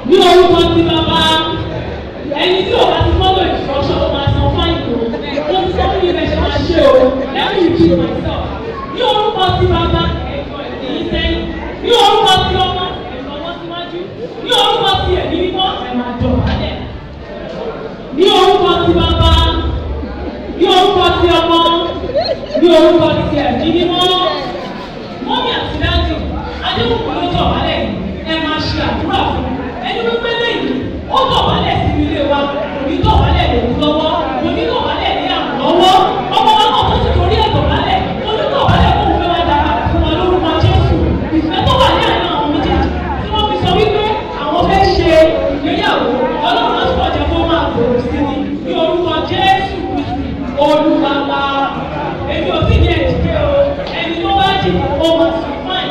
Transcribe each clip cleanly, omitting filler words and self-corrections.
Ní orúkọ ti bàbá ẹni tí ò bá ti fọ́lọ̀ ìfọ̀ṣọ́ ló máa san fáìlì o. Wọ́n ti sọ fún mi bẹ́ẹ̀ ṣe máa ṣe o. Let me repeat myself. Ní orúkọ ti bàbá ẹ̀kọ́ ẹ̀yìn sẹ́yìn. Ní orúkọ ti ọmọ ẹ̀kọ́ ọmọ síwájú. Ní orúkọ ti ẹ̀mí mímọ́ ẹ̀ máa jọ wálẹ̀. Ní orúkọ ti bàbá. Ní orúkọ ti ọmọ. Ní orúkọ ti ẹ̀mí mímọ́. Mọ́mí àti dájú Adébùkún ló jọ wálẹ̀ ẹ máa ṣe àdúrà fún mi. Ẹni wípé lẹ́yìn ó dọ̀bálẹ̀ sí ilé wa kò ní dọ̀bálẹ̀ lòun lọ́wọ́ kò ní dọ̀bálẹ̀ ní àrùn lọ́wọ́ ọmọ wa náà tó ti torí ẹ̀ dọ̀bálẹ̀ kò ní dọ̀bálẹ̀ kó fẹ́ wá dára fún wa lórúkọ Jésù. Ìfẹ́ tó wà ní àná àwọn méjèèjì tí wọ́n fi sọ wípé àwọn fẹ́ ṣe ìgbéyàwó Ọlọ́run á túbọ̀ jẹ́ kó máa gbòòrò sí ni ní orúkọ Jésù Olúwa wa. Èmi ò sì ní ẹ̀jẹ̀ o ẹni tó bá jì ó máa sùn fáìn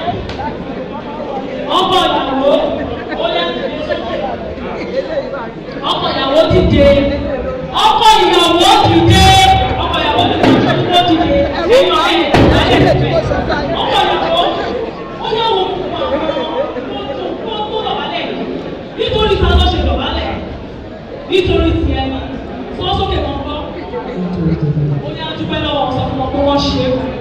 ọkọ ìyàwó ó yá ọkọ ìyàwó dìde ọkọ ìyàwó dìde ọkọ ìyàwó dìde èèyàn ẹ̀ lálẹ́ ìfẹ́ ọkọ ìyàwó ó yá wo tó dọ̀bálẹ̀ nítorí ta ló ṣe dọ̀bálẹ̀ nítorí ti ẹni sọ sókè kan gbọ́ ó yá dúpẹ́ lọ́wọ́ sọ fún wọn pé wọ́n ṣe é.